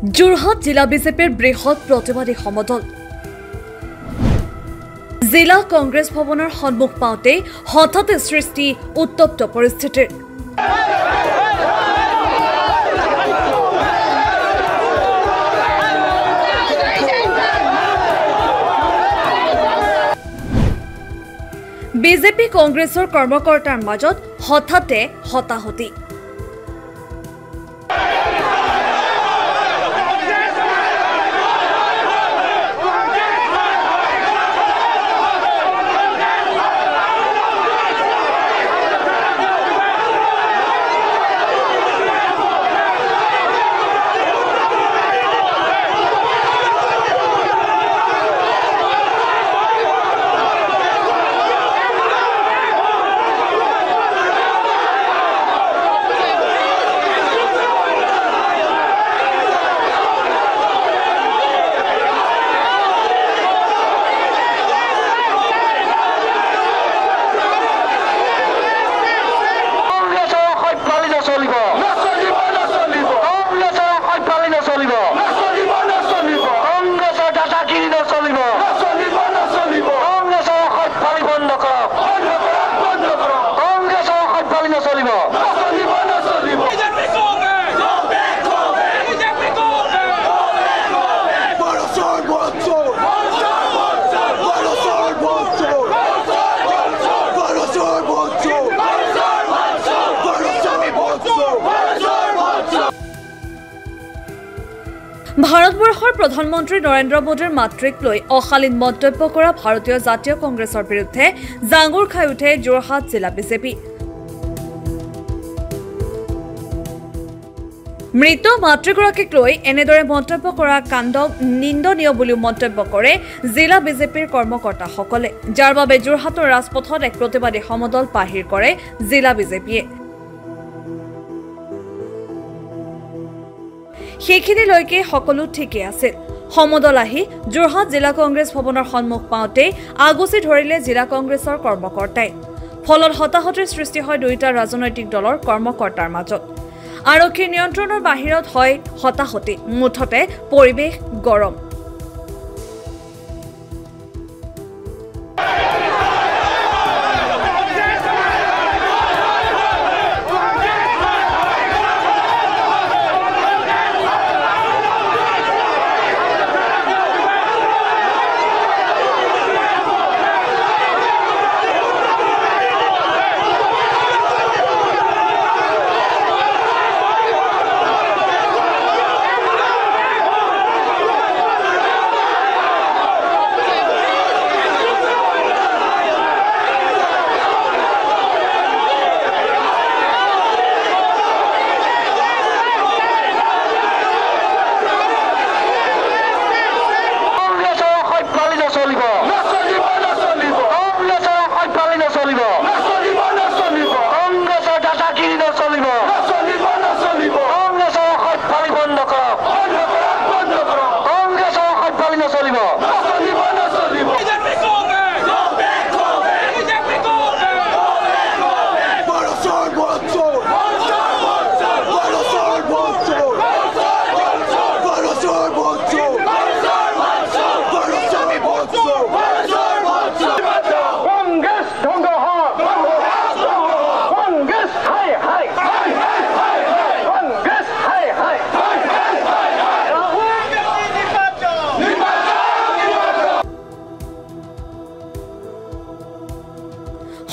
যোৰহাট জিলা বিজেপিৰ বৃহৎ প্ৰতিবাদী সমদল জিলা কংগ্ৰেছ ভৱনৰ সন্মুখ পাওঁতে হঠাৎ সৃষ্টি উত্তপ্ত পৰিস্থিতিৰ বিজেপি কংগ্ৰেছৰ কৰ্মকৰ্তাৰ মাজত হঠাতে হতাহতি ভাৰতবৰ্ষৰ প্ৰধানমন্ত্ৰী নৰেন্দ্ৰ মোদীৰ মাতৃক লৈ অশালীন মন্তব্য কৰা ভাৰতীয় জাতীয় কংগ্ৰেছৰ বিৰুদ্ধে জাঙুৰ খাই উঠে যোৰহাট জিলা বিজেপি মৃত মাতৃগৰাকীক লৈ এনেদৰে মন্তব্য কৰা কাণ্ড নিন্দনীয় বুলি মন্তব্য কৰে জিলা বিজেপিৰ কৰ্মকৰ্তাসকলে যাৰ বাবে যোৰহাটৰ ৰাজপথত এক প্ৰতিবাদী সমদল পাহিৰ কৰে জিলা বিজেপিয়ে সেইখিনিলৈকে সকলো ঠিকে আছিল সমদল আহি যোৰহাট জিলা কংগ্ৰেছ ভৱনৰ সন্মুখ পাওঁতে আগুচি ধৰিলে জিলা কংগ্ৰেছৰ কৰ্মকৰ্তাই ফলত হতাহতিৰ সৃষ্টি হয় দুইটা ৰাজনৈতিক দলৰ কৰ্মকৰ্তাৰ মাজত আৰক্ষীৰ নিয়ন্ত্ৰণৰ বাহিৰত হয় হতাহতি মুঠতে পৰিৱেশ গৰম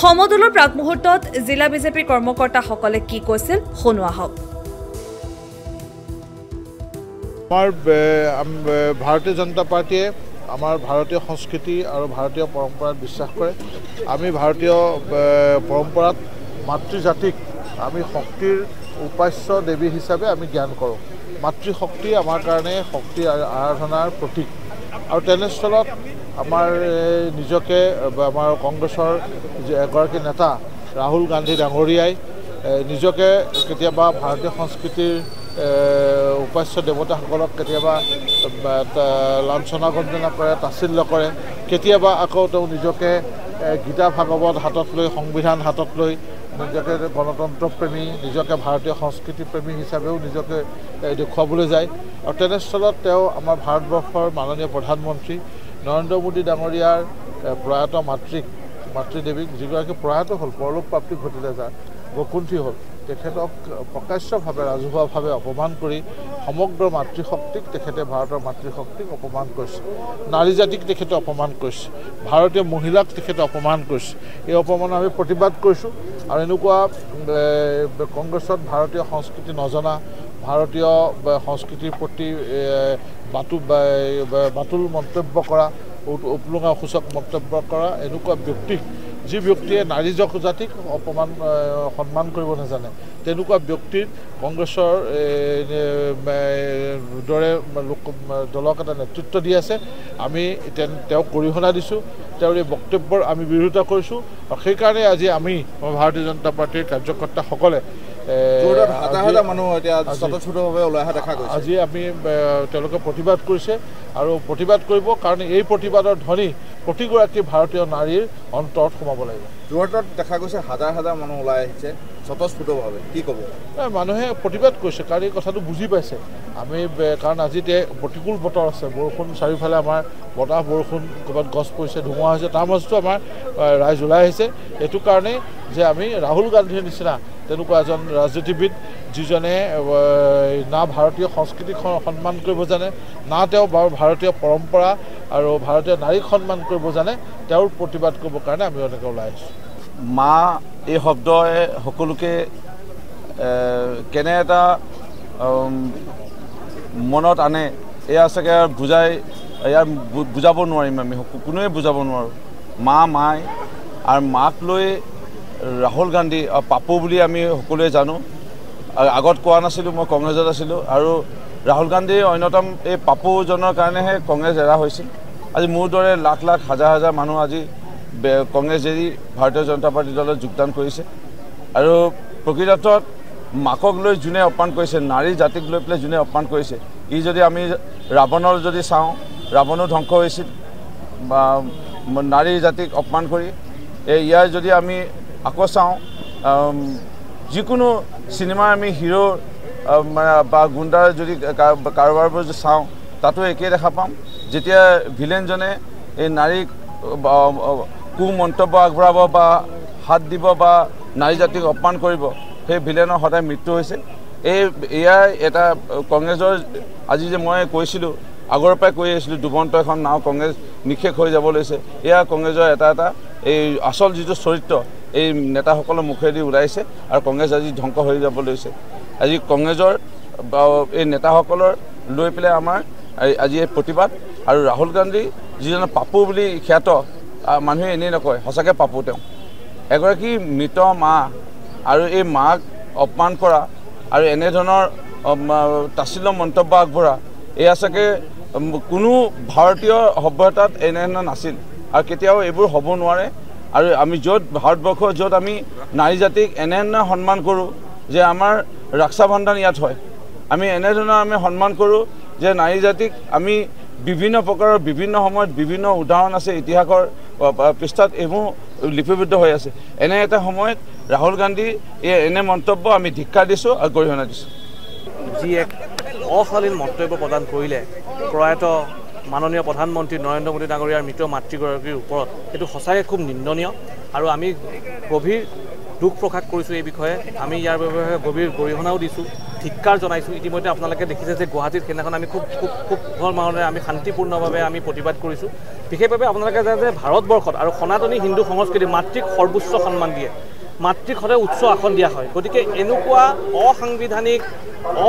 সমদলৰ প্ৰাক মুহূৰ্তত জিলা বিজেপি কৰ্মকৰ্তাসকলে কি কৈছিল শুনোৱা হওক আমাৰ ভাৰতীয় জনতা পাৰ্টিয়ে আমাৰ ভাৰতীয় সংস্কৃতি আৰু ভাৰতীয় পৰম্পৰাত বিশ্বাস কৰে আমি ভাৰতীয় পৰম্পৰাত মাতৃজাতিক আমি শক্তিৰ উপাস্য দেৱী হিচাপে আমি জ্ঞান কৰোঁ মাতৃশক্তি আমাৰ কাৰণে শক্তি আৰাধনাৰ প্ৰতীক আৰু তেনেস্থলত আমাৰ নিজকে আমাৰ কংগ্ৰেছৰ এগৰাকী নেতা ৰাহুল গান্ধী ডাঙৰীয়াই নিজকে কেতিয়াবা ভাৰতীয় সংস্কৃতিৰ উপাস্য দেৱতাসকলক কেতিয়াবা লাঞ্ছনা গঞ্জনা কৰে তাচিল্য কৰে কেতিয়াবা আকৌ তেওঁ নিজকে গীতা ভাগৱত হাতত লৈ সংবিধান হাতত লৈ নিজকে গণতন্ত্ৰপ্ৰেমী নিজকে ভাৰতীয় সংস্কৃতিপ্ৰেমী হিচাপেও নিজকে দেখুৱাবলৈ যায় আৰু তেনেস্থলত তেওঁ আমাৰ ভাৰতবৰ্ষৰ মাননীয় প্ৰধানমন্ত্ৰী নৰেন্দ্ৰ মোদী ডাঙৰীয়াৰ প্ৰয়াত মাতৃদেৱীক যিগৰাকী প্ৰয়াত হ'ল পৰলোক প্ৰাপ্তি ঘটিলে যাৰ বকুণ্ঠী হ'ল তেখেতক প্ৰকাশ্যভাৱে ৰাজহুৱাভাৱে অপমান কৰি সমগ্ৰ মাতৃশক্তিক তেখেতে ভাৰতৰ মাতৃশক্তিক অপমান কৰিছে নাৰী জাতিক তেখেতে অপমান কৰিছে ভাৰতীয় মহিলাক তেখেতে অপমান কৰিছে এই অপমান আমি প্ৰতিবাদ কৰিছোঁ আৰু এনেকুৱা কংগ্ৰেছত ভাৰতীয় সংস্কৃতি নজনা ভাৰতীয় সংস্কৃতিৰ প্ৰতি বাতুল মন্তব্য কৰা উপলুঙা সূচক মন্তব্য কৰা এনেকুৱা ব্যক্তিক যি ব্যক্তিয়ে নাৰী জাতিক অপমান সন্মান কৰিব নাজানে তেনেকুৱা ব্যক্তিৰ কংগ্ৰেছৰ দৰে দলক এটা নেতৃত্ব দি আছে আমি তেওঁক গৰিহণা দিছোঁ তেওঁৰ এই বক্তব্যৰ আমি বিৰোধিতা কৰিছোঁ আৰু সেইকাৰণে আজি আমি ভাৰতীয় জনতা পাৰ্টীৰ কাৰ্যকৰ্তাসকলে আজি আমি তেওঁলোকে প্ৰতিবাদ কৰিছে আৰু প্ৰতিবাদ কৰিব কাৰণ এই প্ৰতিবাদৰ ধ্বনি প্ৰতিগৰাকী ভাৰতীয় নাৰীৰ অন্তৰত সোমাব লাগিব যোৰহাটত দেখা গৈছে হাজাৰ হাজাৰ মানুহ ওলাই আহিছে স্বতঃস্ফূৰ্তভাৱে কি ক'ব মানুহে প্ৰতিবাদ কৰিছে কাৰণ এই কথাটো বুজি পাইছে আমি কাৰণ আজি প্ৰতিকূল বতৰ আছে বৰষুণ চাৰিওফালে আমাৰ বতাহ বৰষুণ ক'ৰবাত গছ পৰিছে ধুমুহা হৈছে তাৰ মাজতো আমাৰ ৰাইজ ওলাই আহিছে এইটো কাৰণেই যে আমি ৰাহুল গান্ধীৰ নিচিনা তেনেকুৱা এজন ৰাজনীতিবিদ যিজনে না ভাৰতীয় সংস্কৃতিক সন্মান কৰিব জানে না তেওঁ ভাৰতীয় পৰম্পৰা আৰু ভাৰতীয় নাৰীক সন্মান কৰিব জানে তেওঁৰ প্ৰতিবাদ কৰিবৰ কাৰণে আমি এনেকৈ ওলাই আহিছোঁ মা এই শব্দই সকলোকে কেনে এটা মনত আনে এয়া চাগে বুজাব নোৱাৰিম আমি কোনোৱে বুজাব নোৱাৰোঁ মাই আৰু মাক লৈ ৰাহুল গান্ধী পাপু বুলি আমি সকলোৱে জানো আগত কোৱা নাছিলোঁ মই কংগ্ৰেছত আছিলোঁ আৰু ৰাহুল গান্ধীৰ অন্যতম এই পাপুজনৰ কাৰণেহে কংগ্ৰেছ এৰা হৈছিল আজি মোৰ দৰে লাখ লাখ হাজাৰ হাজাৰ মানুহ আজি কংগ্ৰেছ এৰি ভাৰতীয় জনতা পাৰ্টী দলত যোগদান কৰিছে আৰু প্ৰকৃতাৰ্থত মাকক লৈ যোনে অপমান কৰিছে নাৰী জাতিক লৈ পেলাই যোনে অপমান কৰিছে ই যদি আমি ৰাৱণৰ যদি চাওঁ ৰাৱণো ধ্বংস হৈছিল বা নাৰী জাতিক অপমান কৰি ইয়াৰ যদি আমি আকৌ চাওঁ যিকোনো চিনেমাৰ আমি হিৰো বা গুণ্ডাৰ যদি কাৰোবাৰবোৰ যদি চাওঁ তাতো একেই দেখা পাম যেতিয়া ভিলেনজনে এই নাৰীক কুমন্তব্য আগবঢ়াব বা হাত দিব বা নাৰী জাতিক অপমান কৰিব সেই ভিলেনৰ সদায় মৃত্যু হৈছে এয়াই এটা কংগ্ৰেছৰ আজি যে মই কৈছিলোঁ আগৰ পৰাই কৈ আহিছিলোঁ দুবন্ত এখন নাও কংগ্ৰেছ নিশেষ হৈ যাব লৈছে এয়া কংগ্ৰেছৰ এটা এই আচল যিটো চৰিত্ৰ এই নেতাসকলৰ মুখেদি ওলাইছে আৰু কংগ্ৰেছ আজি ধ্বংস হৈ যাব লৈছে আজি কংগ্ৰেছৰ এই নেতাসকলৰ লৈ পেলাই আমাৰ আজি এই প্ৰতিবাদ আৰু ৰাহুল গান্ধী যিজন পাপু বুলি খ্যাত মানুহে এনেই নকয় সঁচাকৈ পাপু তেওঁ এগৰাকী মৃত মা আৰু এই মাক অপমান কৰা আৰু এনেধৰণৰ তাচ্ছিল্য মন্তব্য আগবঢ়া এয়া চাগে কোনো ভাৰতীয় সভ্যতাত এনেধৰণৰ নাছিল আৰু কেতিয়াও এইবোৰ হ'ব নোৱাৰে আৰু আমি য'ত ভাৰতবৰ্ষ য'ত আমি নাৰী জাতিক এনেধৰণৰ সন্মান কৰোঁ যে আমাৰ ৰক্ষা বন্ধন ইয়াত হয় আমি এনেধৰণৰ আমি সন্মান কৰোঁ যে নাৰী জাতিক আমি বিভিন্ন প্ৰকাৰৰ বিভিন্ন সময়ত বিভিন্ন উদাহৰণ আছে ইতিহাসৰ পৃষ্ঠাত এইবোৰ লিপিবদ্ধ হৈ আছে এনে এটা সময়ত ৰাহুল গান্ধী এনে মন্তব্য আমি ধিক্কাৰ দিছোঁ আৰু গৰিহণা দিছোঁ যি এক অশালীন মন্তব্য প্ৰদান কৰিলে প্ৰয়াত মাননীয় প্ৰধানমন্ত্ৰী নৰেন্দ্ৰ মোদী ডাঙৰীয়াৰ মৃত মাতৃগৰাকীৰ ওপৰত এইটো সঁচাকৈ খুব নিন্দনীয় আৰু আমি গভীৰ দুখ প্ৰকাশ কৰিছোঁ এই বিষয়ে আমি ইয়াৰ বাবে গভীৰ গৰিহণাও দিছোঁ ধিক্কাৰ জনাইছোঁ ইতিমধ্যে আপোনালোকে দেখিছে যে গুৱাহাটীত সেইদিনাখন আমি খুব সুখৰ মানৰে আমি শান্তিপূৰ্ণভাৱে আমি প্ৰতিবাদ কৰিছোঁ বিশেষভাৱে আপোনালোকে জানে যে ভাৰতবৰ্ষত আৰু সনাতনী হিন্দু সংস্কৃতি মাতৃক সৰ্বোচ্চ সন্মান দিয়ে মাতৃক সদায় উচ্চ আসন দিয়া হয় গতিকে এনেকুৱা অসাংবিধানিক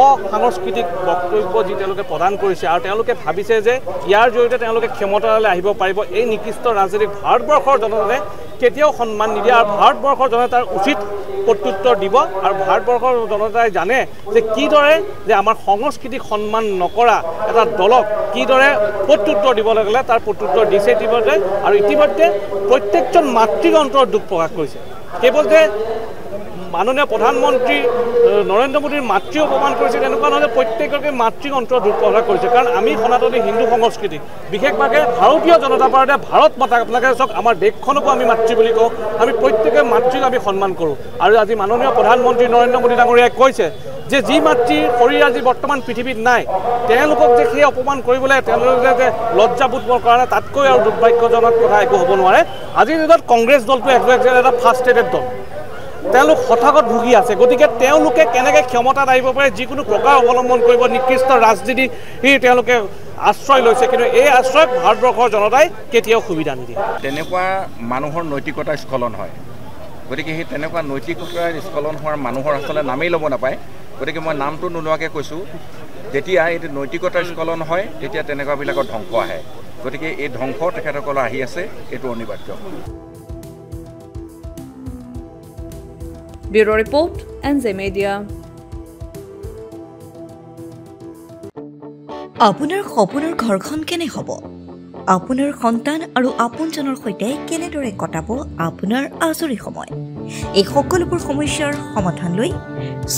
অসাংস্কৃতিক বক্তব্য যি তেওঁলোকে প্ৰদান কৰিছে আৰু তেওঁলোকে ভাবিছে যে ইয়াৰ জৰিয়তে তেওঁলোকে ক্ষমতালৈ আহিব পাৰিব এই নিকৃষ্ট ৰাজনীতিক ভাৰতবৰ্ষৰ জনতাই কেতিয়াও সন্মান নিদিয়ে আৰু ভাৰতবৰ্ষৰ জনতাই তাৰ উচিত প্ৰত্যুত্তৰ দিব আৰু ভাৰতবৰ্ষৰ জনতাই জানে যে কিদৰে যে আমাৰ সংস্কৃতিক সন্মান নকৰা এটা দলক কিদৰে প্ৰত্যুত্তৰ দিবলৈ গ'লে তাৰ প্ৰত্যুত্তৰ দিছে ইতিমধ্যে আৰু ইতিমধ্যে প্ৰত্যেকজন মাতৃৰ অন্তৰত দুখ প্ৰকাশ কৰিছে কেৱল যে মাননীয় প্ৰধানমন্ত্ৰী নৰেন্দ্ৰ মোদীৰ মাতৃও অপমান কৰিছে তেনেকুৱা নহয় প্ৰত্যেককে মাতৃক অন্তৰত দুৰ্ব্যৱহাৰ কৰিছে কাৰণ আমি সনাতনী হিন্দু সংস্কৃতি বিশেষভাৱে ভাৰতীয় জনতা পাৰ্টিয়ে ভাৰত মাতা আপোনালোকে চাওক আমাৰ দেশখনকো আমি মাতৃ বুলি কওঁ আমি প্ৰত্যেকে মাতৃক আমি সন্মান কৰোঁ আৰু আজি মাননীয় প্ৰধানমন্ত্ৰী নৰেন্দ্ৰ মোদী ডাঙৰীয়াই কৈছে যে যি মাতৃৰ শৰীৰ আজি বৰ্তমান পৃথিৱীত নাই তেওঁলোকক যে সেই অপমান কৰিবলৈ তেওঁলোকে যে লজ্জাবোধ কৰা নাই তাতকৈ আৰু দুৰ্ভাগ্যজনক কথা একো হ'ব নোৱাৰে আজিৰ দিনত কংগ্ৰেছ দলটো এটা ফাৰ্ষ্ট্ৰেটেড দল তেওঁলোক হঠাৎ ভুগি আছে গতিকে তেওঁলোকে কেনেকৈ ক্ষমতাত আহিব পাৰে যিকোনো প্ৰকাৰ অৱলম্বন কৰিব নিকৃষ্ট ৰাজনীতি তেওঁলোকে আশ্ৰয় লৈছে কিন্তু এই আশ্ৰয় ভাৰতবৰ্ষৰ জনতাই কেতিয়াও সুবিধা নিদিয়ে তেনেকুৱা মানুহৰ নৈতিকতা স্খলন হয় গতিকে সেই তেনেকুৱা নৈতিকতাৰ স্খলন হোৱাৰ মানুহৰ আচলতে নামেই ল'ব নাপায় গতিকে মই নামটো নোলোৱাকৈ কৈছোঁ যেতিয়া এইটো নৈতিকতাৰ স্খলন হয় তেতিয়া তেনেকুৱাবিলাকৰ ধ্বংস আহে গতিকে এই ধ্বংস তেখেতসকলৰ আহি আছে এইটো অনিবাৰ্য ব্যুৰো ৰিপৰ্ট NJ Media আপোনাৰ সপোনৰ ঘৰখন কেনে হ'ব আপোনাৰ সন্তান আৰু আপোনজনৰ সৈতে কেনেদৰে কটাব আপোনাৰ আজৰি সময় এই সকলোবোৰ সমস্যাৰ সমাধান লৈ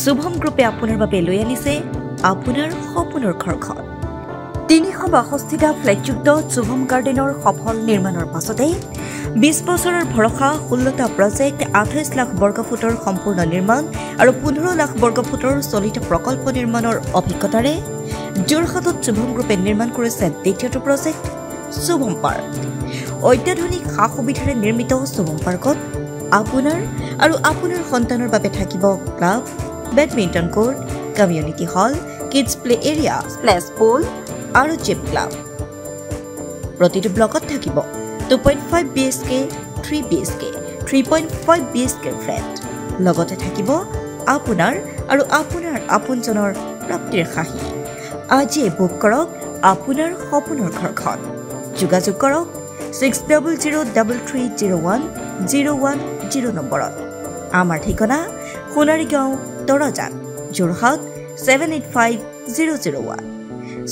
শুভম গ্ৰুপে আপোনাৰ বাবে লৈ আনিছে আপোনাৰ সপোনৰ ঘৰখন 362টা ফ্লেটযুক্ত শুভম গাৰ্ডেনৰ সফল নিৰ্মাণৰ পাছতে 20 বছৰৰ ভৰসা 16টা প্ৰজেক্ট 28 লাখ বৰ্গফুটৰ সম্পূৰ্ণ নিৰ্মাণ আৰু 15 লাখ বৰ্গফুটৰ চলিত প্ৰকল্প নিৰ্মাণৰ অভিজ্ঞতাৰে যোৰহাটত শুভম গ্ৰুপে নিৰ্মাণ কৰিছে দ্বিতীয়টো প্ৰজেক্ট শুভম পাৰ্ক অত্যাধুনিক সা সুবিধাৰে নিৰ্মিত শুভম পাৰ্কত আপোনাৰ আৰু আপোনাৰ সন্তানৰ বাবে থাকিব club badminton court community hall kids play area splash pool আৰু জিম ক্লাব প্ৰতিটো ব্লকত থাকিব 2.5 BHK 3 BHK 3.5 BHK ফ্লেট লগতে থাকিব আপোনাৰ আৰু আপোনাৰ আপোনজনৰ প্ৰাপ্তিৰ সাহী আজি বুক কৰক আপোনাৰ সপোনৰ ঘৰখন যোগাযোগ কৰক 6003301010 নম্বৰত আমাৰ ঠিকনা সোণাৰীগাঁও তৰাজান যোৰহাট 785001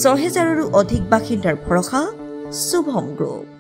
6000ৰো অধিক বাসিন্দাৰ ভৰসা শুভম গ্ৰুপ